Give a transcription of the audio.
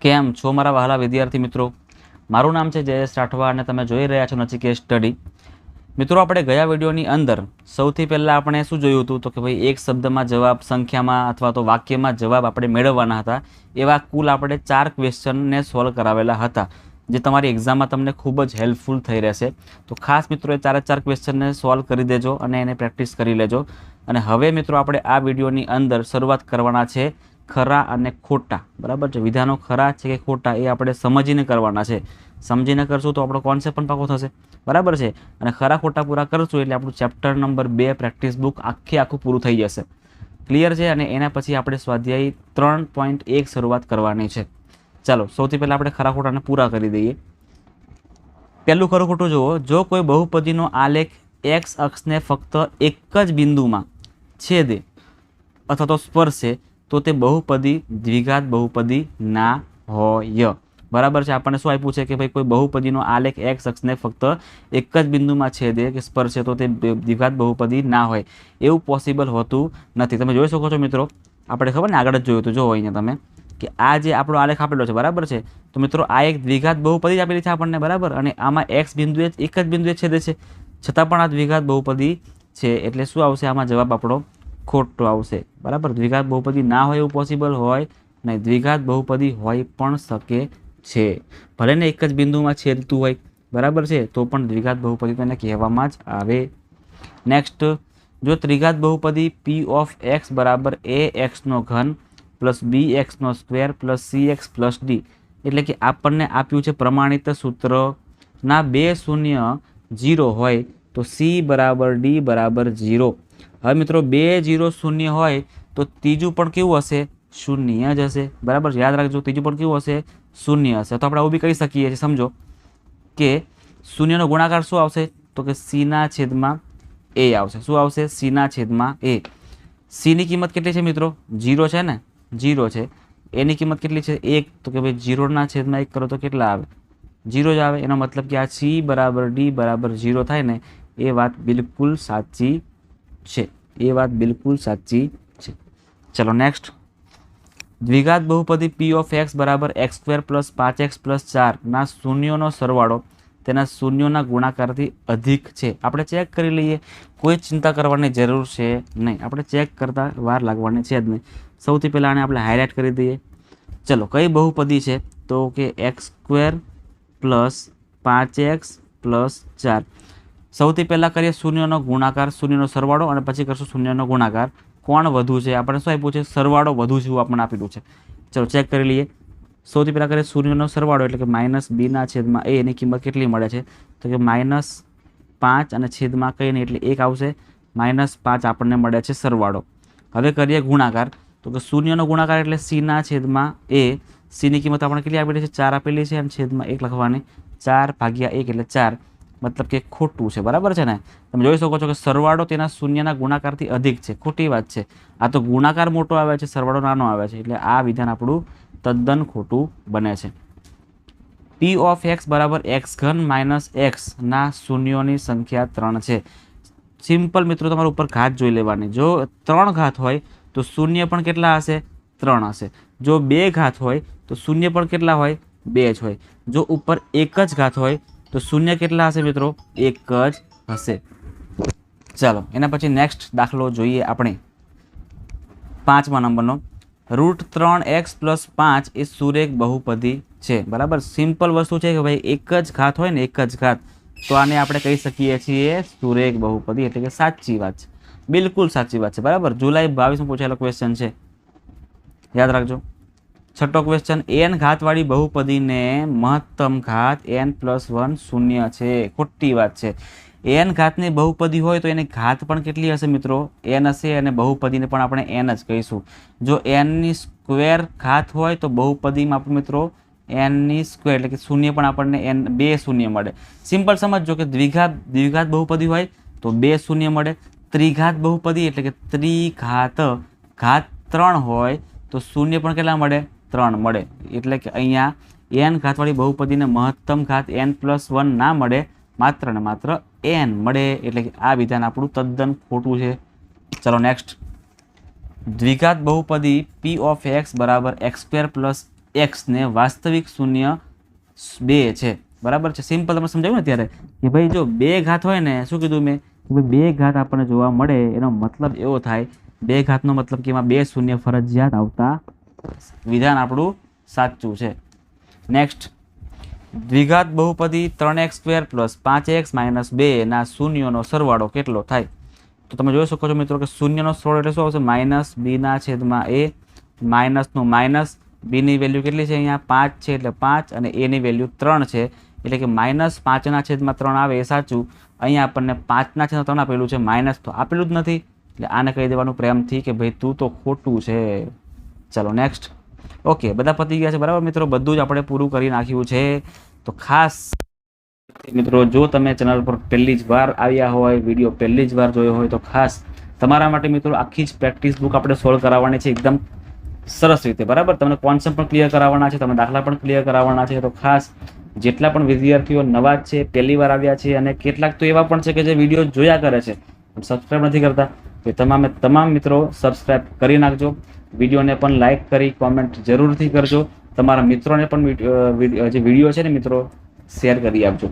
કેમ છો મારા વહાલા વિદ્યાર્થી મિત્રો? મારું નામ છે જયેશ રાઠવા અને તમે જોઈ રહ્યા છો નચિકેત સ્ટડી. મિત્રો, આપણે ગયા વિડીયોની અંદર સૌથી પહેલાં આપણે શું જોયું હતું તો કે ભાઈ એક શબ્દમાં જવાબ, સંખ્યામાં અથવા તો વાક્યમાં જવાબ આપણે મેળવવાના હતા. એવા કુલ આપણે 4 ક્વેશ્ચનને સોલ્વ કરાવેલા હતા, જે તમારી એક્ઝામમાં તમને ખૂબ જ હેલ્પફુલ થઈ રહેશે. તો ખાસ મિત્રો એ 4 ક્વેશ્ચનને સોલ્વ કરી દેજો અને એને પ્રેક્ટિસ કરી લેજો. અને હવે મિત્રો આપણે આ વિડીયોની અંદર શરૂઆત કરવાના છે ખરા અને ખોટા. બરાબર છે? વિધાનો ખરા છે કે ખોટા એ આપણે સમજીને કરવાના છે. સમજીને કરશું તો આપણો કોન્સેપ્ટ પણ પાકો થશે. બરાબર છે? અને ખરા ખોટા પૂરા કરશું એટલે આપણું ચેપ્ટર નંબર 2 પ્રેક્ટિસ બુક આખું પૂરું થઈ જશે. ક્લિયર છે? અને એના પછી આપણે સ્વાધ્યાય 3.1 શરૂઆત કરવાની છે. ચાલો સૌથી પહેલાં આપણે ખરા ખોટાને પૂરા કરી દઈએ. પહેલું ખરું ખોટું જુઓ. જો કોઈ બહુપદીનો આલેખ એક્સ અક્ષને ફક્ત એક જ બિંદુમાં છેદે અથવા તો સ્પર્શે તો તે બહુપદી દ્વિઘાત બહુપદી ના હોય. બરાબર છે? આપણને શું આપ્યું છે કે ભાઈ કોઈ બહુપદીનો આલેખ એક્સ અક્ષને ફક્ત એક જ બિંદુમાં છેદે કે સ્પર્શે તો તે દ્વિઘાત બહુપદી ના હોય. એવું પોસિબલ હોતું નથી. તમે જોઈ શકો છો મિત્રો, આપણે ખબર ને આગળ જ જોયું હતું. જો અહીંયા તમે કે આ જે આપણો આલેખ આપેલો છે, બરાબર છે? તો મિત્રો આ એક દ્વિઘાત બહુપદી જ આપેલી છે આપણને, બરાબર? અને આમાં એક્સ બિંદુએ એક જ બિંદુએ છેદે છે, છતાં પણ આ દ્વિઘાત બહુપદી છે. એટલે શું આવશે આમાં જવાબ આપણો? ખોટો આવશે. બરાબર? દ્વિઘાત બહુપદી ના હોય એવું પોસિબલ હોય નહીં. દ્વિઘાત બહુપદી હોય પણ શકે છે, ભલે ને એક જ બિંદુમાં છેદતું હોય. બરાબર છે? તો પણ દ્વિઘાત બહુપદી તેને કહેવામાં જ આવે. નેક્સ્ટ, જો ત્રિઘાત બહુપદી પી ઓફ એક્સ બરાબર એ એક્સનો ઘન પ્લસ બી એક્સનો square plus c x plus d, એટલે કે આપણને આપ્યું છે પ્રમાણિત સૂત્રના 2 શૂન્ય 0 હોય તો સી બરાબર ડી બરાબર 0. હવે મિત્રો 2 0 શૂન્ય હોય તો ત્રીજું પણ કેવું હશે? શૂન્ય જ હશે. બરાબર? યાદ રાખજો, ત્રીજું પણ કેવું હશે? શૂન્ય હશે. તો આપણે આવું બી કહી શકીએ છીએ, સમજો કે શૂન્યનો ગુણાકાર શું આવશે તો કે સીના છેદમાં એ આવશે. શું આવશે? સીના છેદમાં એ. સીની કિંમત કેટલી છે મિત્રો? 0 છે ને? 0 છે. એની કિંમત કેટલી છે? 1. તો કે ભાઈ 0 ના છેદમાં 1 કરો તો કેટલા આવે? 0 જ આવે. એનો મતલબ કે આ સી બરાબર ડી બરાબર 0 થાય ને, એ વાત બિલકુલ સાચી છે. એ વાત બિલકુલ સાચી છે. ચલો નેક્સ્ટ, દ્વિઘાત બહુપદી પી ઓફ એક્સ બરાબર x square plus 5x plus 4 ના શૂન્યોનો સરવાળો તેના શૂન્યોના ગુણાકારથી અધિક છે. આપણે ચેક કરી લઈએ, કોઈ ચિંતા કરવાની જરૂર છે નહીં. આપણે ચેક કરતાં વાર લાગવાની છે જ નહીં. સૌથી પહેલાં આને આપણે હાઇલાઇટ કરી દઈએ. ચલો, કઈ બહુપદી છે તો કે x square plus 5x plus 4. સૌથી પહેલાં કરીએ શૂન્યનો ગુણાકાર, શૂન્યનો સરવાળો, અને પછી કરશું શૂન્યનો ગુણાકાર. કોણ વધુ છે? આપણે શું આપ્યું છે? સરવાળો વધુ છે એવું આપણને આપેલું છે. ચલો ચેક કરી લઈએ. સૌથી પહેલાં કરીએ શૂન્યનો સરવાળો, એટલે કે માઇનસ બીના છેદમાં એ. એની કિંમત કેટલી મળે છે તો કે -5 અને છેદમાં કંઈ નહીં એટલે 1 આવશે. -5 આપણને મળે છે સરવાળો. હવે કરીએ ગુણાકાર, તો કે શૂન્યનો ગુણાકાર એટલે સીના છેદમાં એ. સીની કિંમત આપણે કેટલી આપેલી છે? 4 આપેલી છે, અને છેદમાં 1 લખવાની. 4 ભાગ્યા 1 એટલે 4, મતલબ કે ખોટું છે. બરાબર છે ને? તમે જોઈ શકો છો કે સરવાળો તેના શૂન્યના ગુણાકારથી અધિક છે. ખોટી વાત છે. આ તો ગુણાકાર મોટો આવે છે, સરવાળો નાનો આવે છે. એટલે આ વિધાન આપણું તદ્દન ખોટું બને છે. પી ઓફ એક્સ બરાબર એક્સ ઘન માઇનસ એક્સ ના શૂન્યોની સંખ્યા 3 છે. સિમ્પલ મિત્રો, તમારા ઉપર ઘાત જોઈ લેવાની. જો 3 ઘાત હોય તો શૂન્ય પણ કેટલા હશે? 3 હશે. જો 2 ઘાત હોય તો શૂન્ય પણ કેટલા હોય? 2 જ હોય. જો ઉપર 1 જ ઘાત હોય તો શૂન્ય કેટલા હશે મિત્રો? 1 જ હશે. ચાલો એના પછી નેક્સ્ટ દાખલો જોઈએ આપણે. 5મા નંબરનો, √3x + 5 એ સુરેખ બહુપદી છે. બરાબર? સિમ્પલ વસ્તુ છે કે ભાઈ એક જ ઘાત હોય ને, એક જ ઘાત, તો આને આપણે કહી શકીએ છીએ સુરેખ બહુપદી. એટલે કે સાચી વાત છે, બિલકુલ સાચી વાત છે. બરાબર? જુલાઈ 22માં પૂછાયેલો ક્વેશ્ચન છે, યાદ રાખજો. છઠ્ઠો ક્વેશ્ચન, n ઘાતવાળી બહુપદીને મહત્તમ ઘાત n+1 શૂન્ય છે. ખોટી વાત છે. n ઘાતની બહુપદી હોય તો એની ઘાત પણ કેટલી હશે મિત્રો? n હશે. અને બહુપદીને પણ આપણે n જ કહીશું. જો n ની સ્ક્વેર ઘાત હોય તો બહુપદીમાં આપણે મિત્રો n ની સ્ક્વેર એટલે કે શૂન્ય પણ આપણને n 2 શૂન્ય મળે. સિમ્પલ સમજો કે દ્વિઘાત બહુપદી હોય તો 2 શૂન્ય મળે. ત્રિઘાત બહુપદી એટલે કે ત્રિઘાત ઘાત 3 હોય તો શૂન્ય પણ કેટલા મળે? 3 મળે. એટલે કે અહીંયા n ઘાતવાળી બહુપદીને મહત્તમ ઘાત n+1 ના મળે, માત્ર ને માત્ર n મળે. એટલે કે આ વિધાન આપણું તદ્દન ખોટું છે. ચલો નેક્સ્ટ, દ્વિઘાત બહુપદી પી ઓફ એક્સ બરાબર એક્સ સ્ક્વેર પ્લસ એક્સને વાસ્તવિક શૂન્ય 2 છે, બરાબર છે. સિમ્પલ તમને સમજાવ્યું ને ત્યારે કે ભાઈ જો 2 ઘાત હોય ને, શું કીધું મેં કે ભાઈ 2 ઘાત આપણને જોવા મળે એનો મતલબ એવો થાય, 2 ઘાતનો મતલબ કે એમાં 2 શૂન્ય ફરજિયાત આવતા, વિધાન આપણું સાચું છે. નેક્સ્ટ, દ્વિઘાત બહુપદી 3x² + 5x - 2 ના શૂન્યોનો સરવાળો કેટલો થાય? તો તમે જોઈ શકો છો મિત્રો કે શૂન્યનો સરવાળો એટલે શું આવશે? -b/a, માઇનસનું માઇનસ, બીની વેલ્યુ કેટલી છે અહીંયા 5 છે એટલે 5 અને એની વેલ્યુ 3 છે એટલે કે -5/3 આવે એ સાચું. અહીંયા આપણને 5/3 આપેલું છે, માઇનસ તો આપેલું જ નથી એટલે આને કહી દેવાનું પ્રેમથી કે ભાઈ તું તો ખોટું છે. ચલો નેક્સ્ટ. ઓકે, બધા પતી ગયા છે, બરાબર મિત્રો? બધું જ આપણે પૂરું કરી નાખ્યું છે. તો ખાસ મિત્રો, જો તમે ચેનલ પર પહેલી જ વાર આવ્યા હોય, વિડીયો પહેલી જ વાર જોયો હોય, તો ખાસ તમારા માટે મિત્રો આખી જ પ્રેક્ટિસ બુક આપણે સોલ્વ કરાવવાની છે એકદમ સરસ રીતે, બરાબર? તમને કોન્સેપ્ટ પણ ક્લિયર કરાવવાના છે, તમને દાખલા પણ ક્લિયર કરાવવાના છે. તો ખાસ જેટલા પણ વિદ્યાર્થીઓ નવા જ છે, પહેલી વાર આવ્યા છે, અને કેટલાક તો એવા પણ છે કે જે વિડીયો જોયા કરે છે પણ સબસ્ક્રાઈબ નથી કરતા, તો તમામ મિત્રો સબસ્ક્રાઈબ કરી નાખજો. વિડીયોને પણ લાઇક કરી કોમેન્ટ જરૂરથી કરજો. તમારા મિત્રોને પણ જે વિડીયો છે ને મિત્રો શેર કરી આપજો.